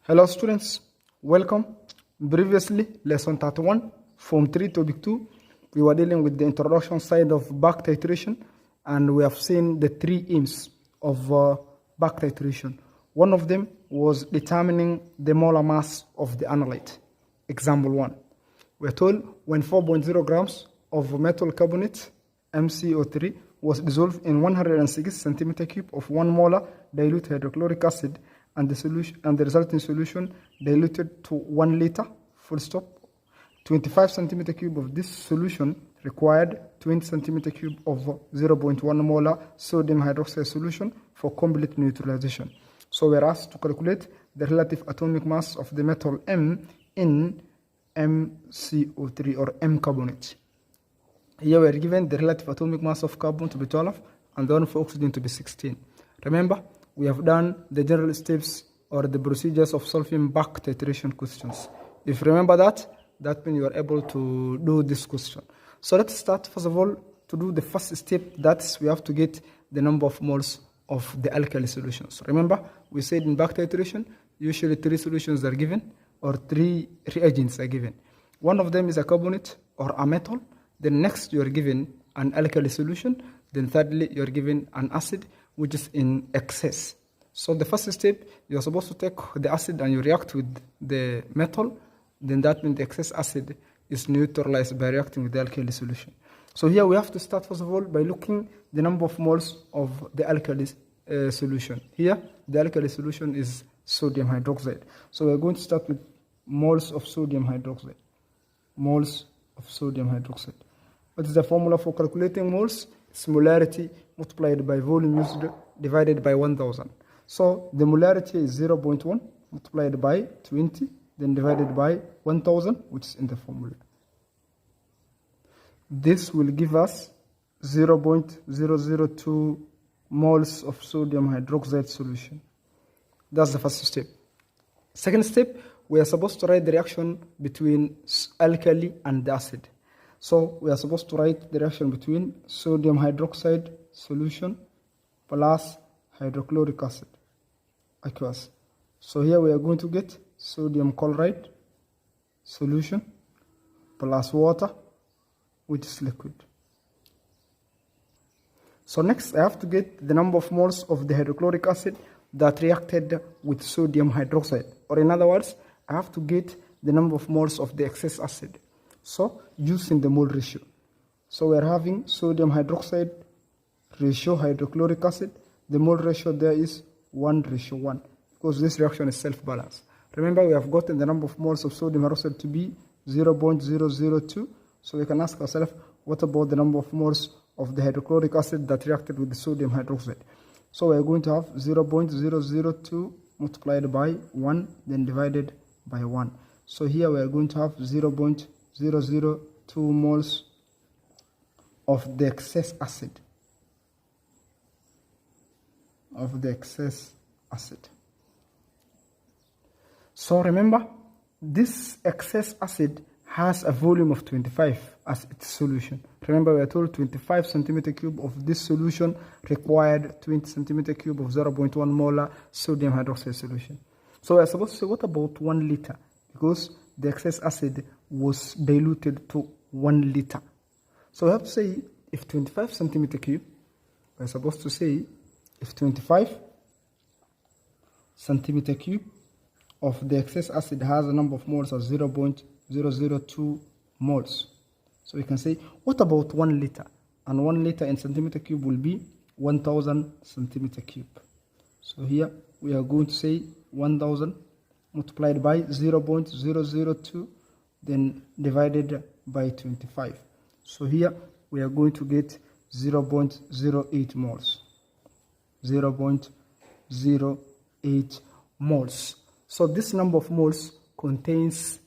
Hello students, welcome. Previously, lesson 31, form 3, topic 2, we were dealing with the introduction side of back titration, and we have seen the three aims of back titration. One of them was determining the molar mass of the analyte. Example 1. We are told when 4.0 grams of metal carbonate, MCO3, was dissolved in 106 centimeter cube of 1 molar dilute hydrochloric acid, and the resulting solution diluted to 1 liter, full stop. 25 centimeter cube of this solution required 20 centimeter cube of 0.1 molar sodium hydroxide solution for complete neutralization. So we are asked to calculate the relative atomic mass of the metal M in MCO3 or M carbonate. Here we are given the relative atomic mass of carbon to be 12 and the one for oxygen to be 16. Remember, we have done the general steps or the procedures of solving back titration questions. If you remember that means you are able to do this question. So let's start first of all to do the first step. That's we have to get the number of moles of the alkali solutions. Remember, we said in back titration, usually 3 solutions are given or 3 reagents are given. One of them is a carbonate or a metal. Then next you are given an alkali solution. Then thirdly you are given an acid which is in excess. So the first step, you are supposed to take the acid and you react with the metal. Then that means the excess acid is neutralized by reacting with the alkali solution. So here we have to start first of all by looking the number of moles of the alkali solution. Here the alkali solution is sodium hydroxide. So we are going to start with moles of sodium hydroxide. Moles of sodium hydroxide. What is the formula for calculating moles? It's molarity multiplied by volume used divided by 1000. So the molarity is 0.1 multiplied by 20, then divided by 1000, which is in the formula. This will give us 0.002 moles of sodium hydroxide solution. That's the first step. Second step, we are supposed to write the reaction between alkali and the acid. So we are supposed to write the reaction between sodium hydroxide solution plus hydrochloric acid, aqueous. So here we are going to get sodium chloride solution plus water, which is liquid. So next I have to get the number of moles of the hydrochloric acid that reacted with sodium hydroxide. Or in other words, I have to get the number of moles of the excess acid. So using the mole ratio. So we are having sodium hydroxide ratio hydrochloric acid. The mole ratio there is 1:1 because this reaction is self-balanced. Remember, we have gotten the number of moles of sodium hydroxide to be 0.002. So we can ask ourselves, what about the number of moles of the hydrochloric acid that reacted with the sodium hydroxide? So we are going to have 0.002 multiplied by 1, then divided by 1. So here we are going to have 0.002 moles of the excess acid. So remember, this excess acid has a volume of 25 as its solution. Remember, we are told 25 centimeter cube of this solution required 20 centimeter cube of 0.1 molar sodium hydroxide solution. So we are supposed to say, what about 1 liter? Because the excess acid was diluted to 1 liter. So we have to say, if 25 centimeter cube, we are supposed to say, if 25 centimeter cube of the excess acid has a number of moles of 0.002 moles. So we can say, what about 1 liter? And 1 liter in centimeter cube will be 1000 centimeter cube. So here we are going to say 1000 multiplied by 0.002, then divided by 25. So here we are going to get 0.08 moles. 0.08 moles. So this number of moles contains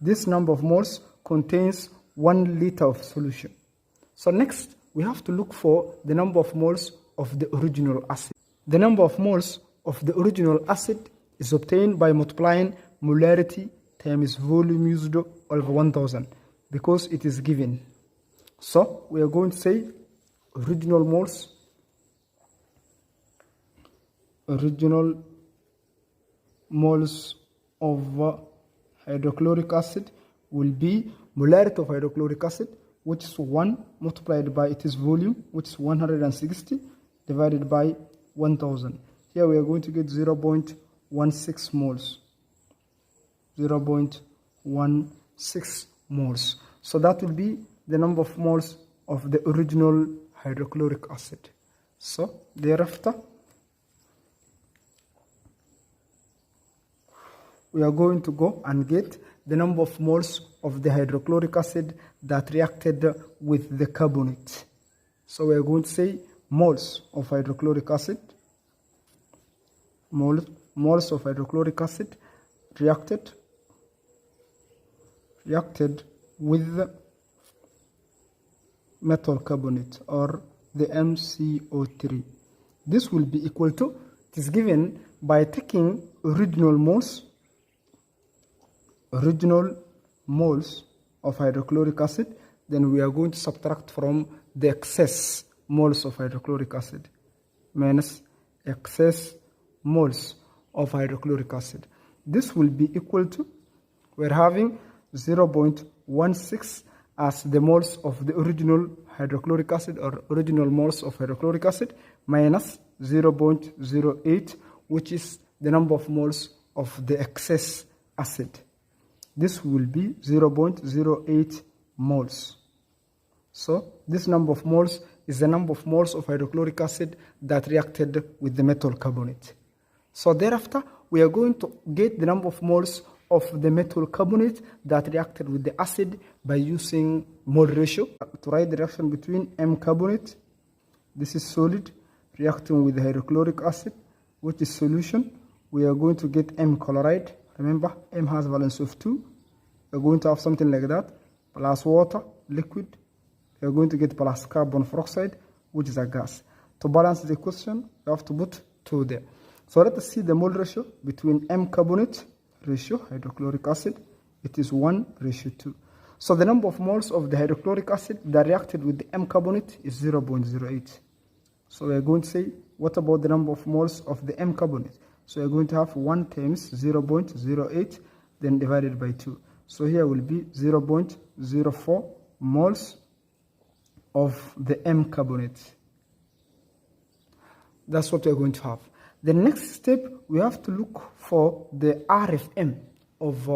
1 liter of solution. So next we have to look for the number of moles of the original acid. The number of moles of the original acid is obtained by multiplying molarity times volume used over 1000 because it is given. So we are going to say original moles original moles of hydrochloric acid will be molarity of hydrochloric acid, which is 1 multiplied by its volume, which is 160, divided by 1000. Here we are going to get 0.16 moles. 0.16 moles. So that will be the number of moles of the original hydrochloric acid. So thereafter, we are going to go and get the number of moles of the hydrochloric acid that reacted with the carbonate. So we are going to say moles of hydrochloric acid, moles of hydrochloric acid reacted with metal carbonate, or the MCO3. This will be equal to, it is given by taking original moles of hydrochloric acid, then we are going to subtract from the excess moles of hydrochloric acid, minus excess moles of hydrochloric acid. This will be equal to, we're having 0.16 as the moles of the original hydrochloric acid, or original moles of hydrochloric acid, minus 0.08, which is the number of moles of the excess acid. This will be 0.08 moles. So this number of moles is the number of moles of hydrochloric acid that reacted with the metal carbonate. So thereafter, we are going to get the number of moles of the metal carbonate that reacted with the acid by using mole ratio. To write the reaction between M carbonate, this is solid, reacting with the hydrochloric acid, which is solution, we are going to get M chloride. Remember, M has valence of 2. We're going to have something like that, plus water, liquid. We're going to get plus carbon dioxide, which is a gas. To balance the equation, we have to put 2 there. So let us see the mole ratio between M carbonate ratio, hydrochloric acid. It is 1:2. So the number of moles of the hydrochloric acid that reacted with the M carbonate is 0.08. So we are going to say, what about the number of moles of the M carbonate? So we are going to have 1 times 0.08, then divided by 2. So here will be 0.04 moles of the M carbonate. That's what we are going to have. The next step, we have to look for the RFM of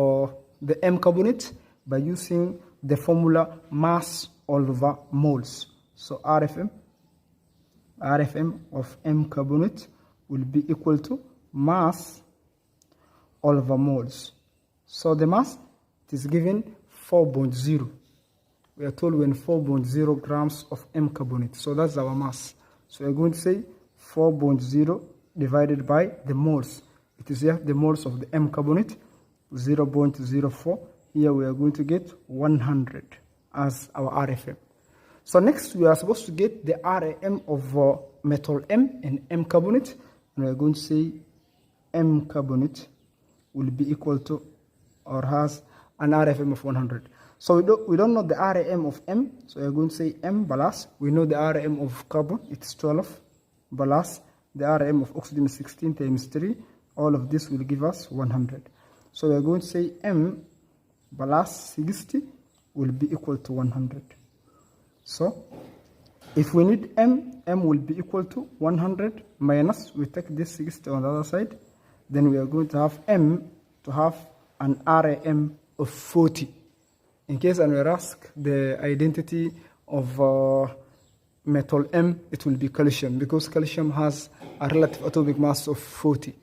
the M carbonate by using the formula mass over moles. So RFM of M carbonate will be equal to mass over moles. So the mass, it is given 4.0. We are told when 4.0 grams of M carbonate. So that's our mass. So we are going to say 4.0 divided by the moles. It is here the moles of the M carbonate, 0.04. Here we are going to get 100 as our RFM. So next we are supposed to get the RAM of metal M and M carbonate. And we are going to say M carbonate will be equal to, or has an RFM of 100. So we don't know the RAM of M. So we are going to say M plus, we know the RAM of carbon, it's 12, plus the RM of oxygen is 16 times 3. All of this will give us 100. So we are going to say M plus 60 will be equal to 100. So if we need M will be equal to 100 minus, we take this 60 on the other side. Then we are going to have M to have an RAM of 40. In case I will ask the identity of metal M, it will be calcium, because calcium has a relative atomic mass of 40.